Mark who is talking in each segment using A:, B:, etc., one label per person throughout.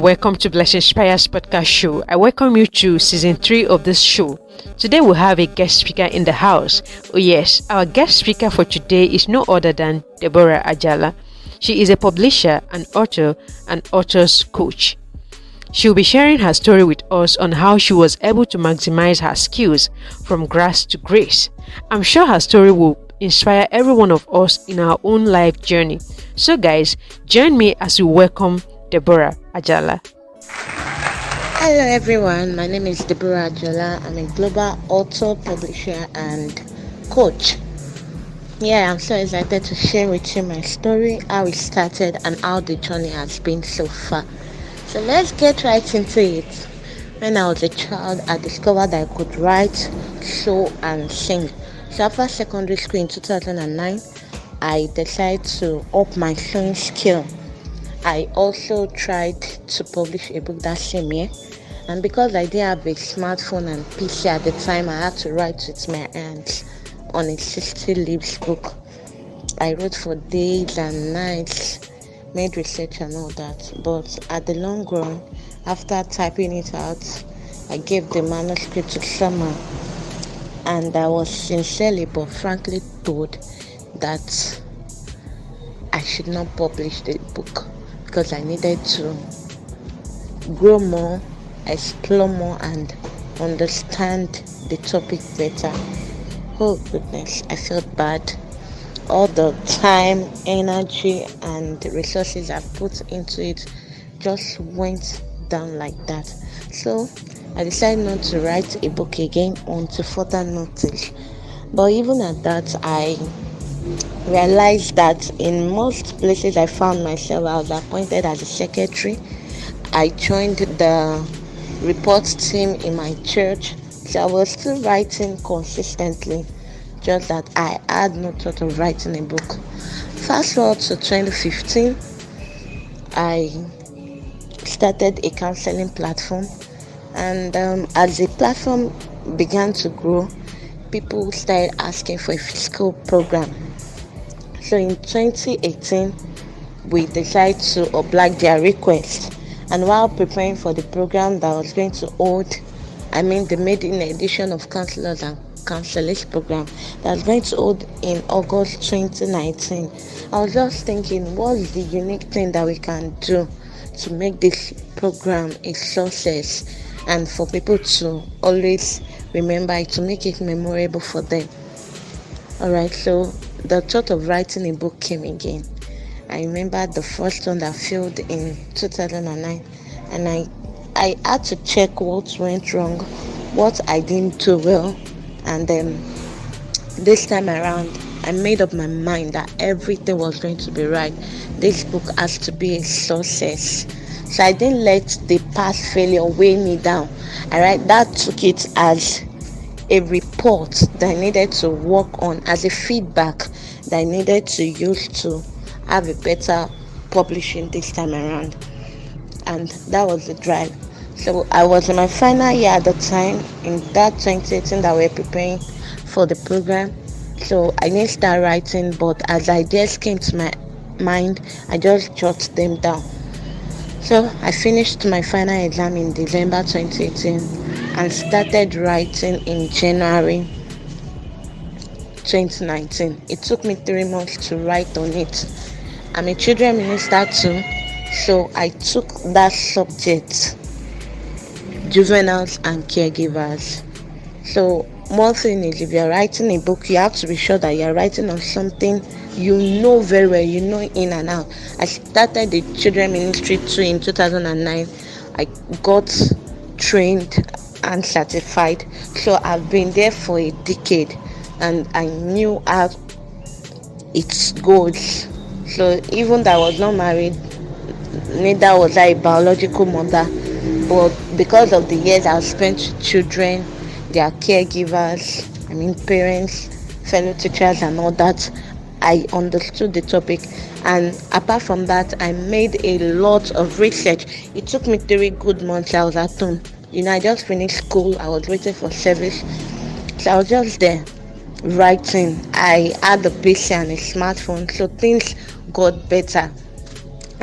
A: welcome to Blessing Inspires podcast show. I welcome you to season 3 of this show. Today we have a guest speaker in the house. Oh yes, our guest speaker for today is no other than Deborah Ajala. She is a publisher, an author, and author's coach. She will be sharing her story with us on how she was able to maximize her skills from grass to grace. I'm sure her story will inspire every one of us in our own life journey. So guys, join me as we welcome Deborah Ajala.
B: Hello everyone, my name is Deborah Ajala. I'm a global author, publisher and coach. I'm so excited to share with you my story, how it started and how the journey has been so far. So let's get right into it. When I was a child, I discovered that I could write, sew and sing. So after secondary school in 2009, I decided to up my sewing skill. I also tried to publish a book that same year, and because I didn't have a smartphone and PC at the time, I had to write with my hands on a 60 leaves book. I wrote for days and nights, made research and all that, but at the long run, after typing it out, I gave the manuscript to someone, and I was sincerely but frankly told that I should not publish the book because I needed to grow more, explore more and understand the topic better. Oh goodness, I felt bad. All the time, energy and resources I put into it just went down like that. So I decided not to write a book again until further notice. But even at that, I realized that in most places I found myself, I was appointed as a secretary. I joined the report team in my church, so I was still writing consistently, just that I had no thought of writing a book. Fast forward to 2015, I started a counseling platform, and as the platform began to grow, people started asking for a physical program. So in 2018, we decided to oblige their request. And while preparing for the program that was going to hold, the maiden edition of Counselors and Counselors program that was going to hold in August 2019, I was just thinking, what's the unique thing that we can do to make this program a success and for people to always remember it, to make it memorable for them. Alright, so the thought of writing a book came again. I remember the first one that failed in 2009, and I had to check what went wrong, what I didn't do well, and then this time around I made up my mind that everything was going to be right. This book has to be a success. So I didn't let the past failure weigh me down. Alright, that took it as a report that I needed to work on, as a feedback that I needed to use to have a better publishing this time around. And that was the drive. So I was in my final year at the time, in that 2018 that we were preparing for the program. So I didn't start writing, but as ideas came to my mind, I just jotted them down. So I finished my final exam in December 2018 and started writing in January 2019. It took me 3 months to write on it. I'm a children minister too, so I took that subject, juveniles and caregivers. So one thing is, if you're writing a book, you have to be sure that you're writing on something you know very well, you know in and out. I started the children ministry too in 2009. I got trained and certified, so I've been there for a decade and I knew how it goes. So even though I was not married, neither was I a biological mother, but because of the years I've spent with children, their caregivers, parents, fellow teachers and all that, I understood the topic. And apart from that, I made a lot of research. It took me 3 good months. I was at home. I just finished school. I was waiting for service. So I was just there writing. I had a PC and a smartphone, so things got better.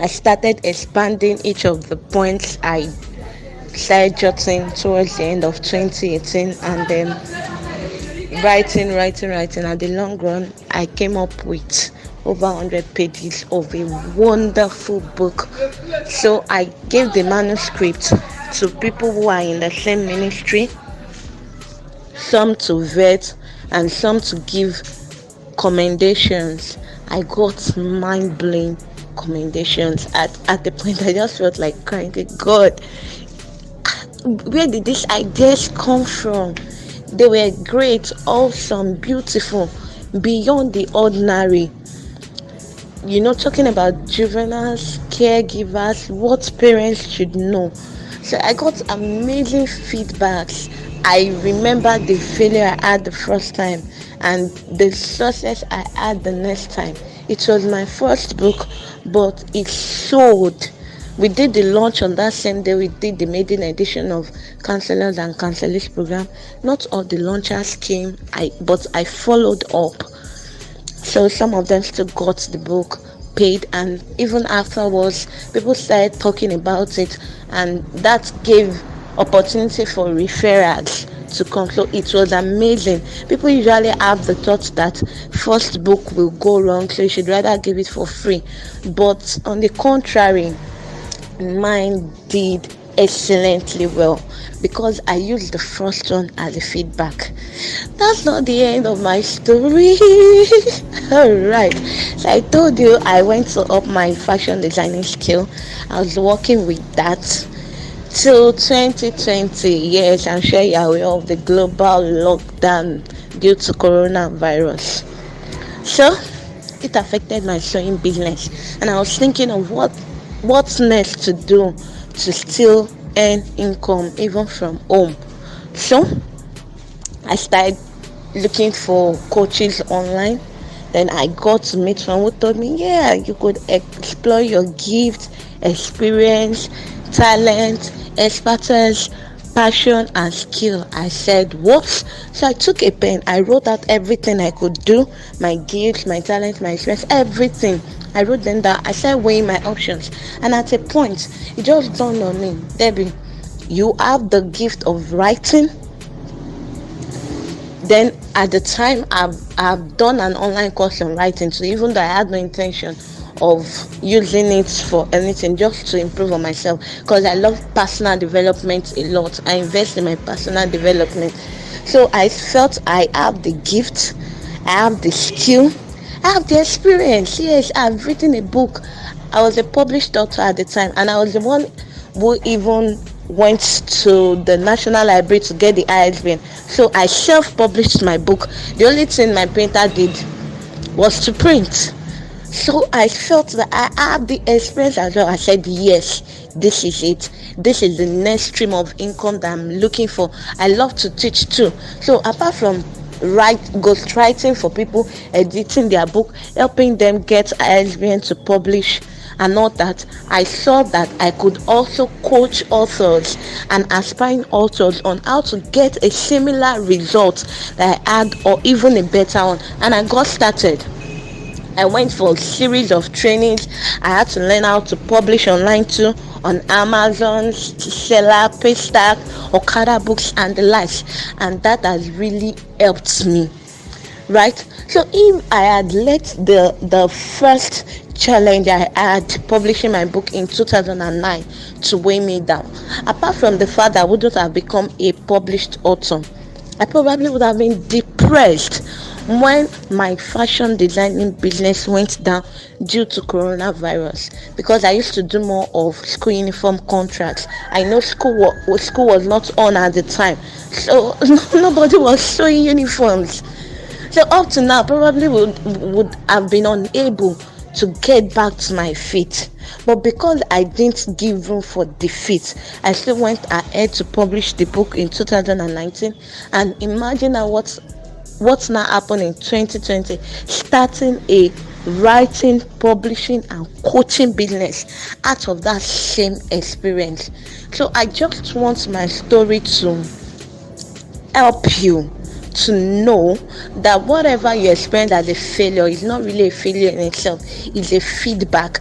B: I started expanding each of the points I started jotting towards the end of 2018, and then writing. At the long run, I came up with over 100 pages of a wonderful book. So I gave the manuscript to people who are in the same ministry, some to vet and some to give commendations. I got mind-blowing commendations. At the point I just felt like crying, God, where did these ideas come from? They were great, awesome, beautiful, beyond the ordinary. Talking about juveniles, caregivers, what parents should know. So I got amazing feedbacks. I remember the failure I had the first time and the success I had the next time. It was my first book, but it sold. We did the launch on that same day. We did the maiden edition of Counselors and Counselors program. Not all the launchers came, but I followed up. So some of them still got the book paid, and even afterwards, people started talking about it, and that gave opportunity for referrals to come. So it was amazing. People usually have the thought that first book will go wrong, so you should rather give it for free. But on the contrary, mine did excellently well because I used the first one as a feedback. That's not the end of my story. Alright, so I told you I went to up my fashion designing skill. I was working with that till 2020. Yes, I'm sure you're aware of the global lockdown due to coronavirus. So it affected my sewing business, and I was thinking of what's next to do to still earn income even from home. So I started looking for coaches online. Then I got to meet someone who told me, yeah, you could explore your gift, experience, talent, expertise, passion, and skill. I said, what? So I took a pen. I wrote out everything I could do, my gifts, my talent, my experience, everything. I wrote them down. I started weighing my options. And at a point, it just dawned on me, Debbie, you have the gift of writing. Then at the time, I've done an online course on writing. So even though I had no intention of using it for anything, just to improve on myself, because I love personal development a lot. I invest in my personal development. So I felt I have the gift, I have the skill, I have the experience. Yes, I've written a book. I was a published author at the time, and I was the one who even went to the National Library to get the ISBN. So I self-published my book. The only thing my printer did was to print. So I felt that I had the experience as well. I said, yes, this is it. This is the next stream of income that I'm looking for. I love to teach too. So apart from ghostwriting for people, editing their book, helping them get ISBN to publish and all that, I saw that I could also coach authors and aspiring authors on how to get a similar result that I had, or even a better one. And I got started. I went for a series of trainings. I had to learn how to publish online too, on Amazon, Seller, Paystack, Okada Books, and the likes. And that has really helped me, right? So if I had let the first challenge I had, publishing my book in 2009, to weigh me down, apart from the fact that I wouldn't have become a published author, I probably would have been depressed when my fashion designing business went down due to coronavirus, because I used to do more of school uniform contracts. I know school was not on at the time, so nobody was sewing uniforms. So up to now, probably would have been unable to get back to my feet. But because I didn't give room for defeat, I still went ahead to publish the book in 2019. And imagine now what's now happening in 2020, starting a writing, publishing, and coaching business out of that same experience. So I just want my story to help you to know that whatever you experience as a failure is not really a failure in itself. It's a feedback.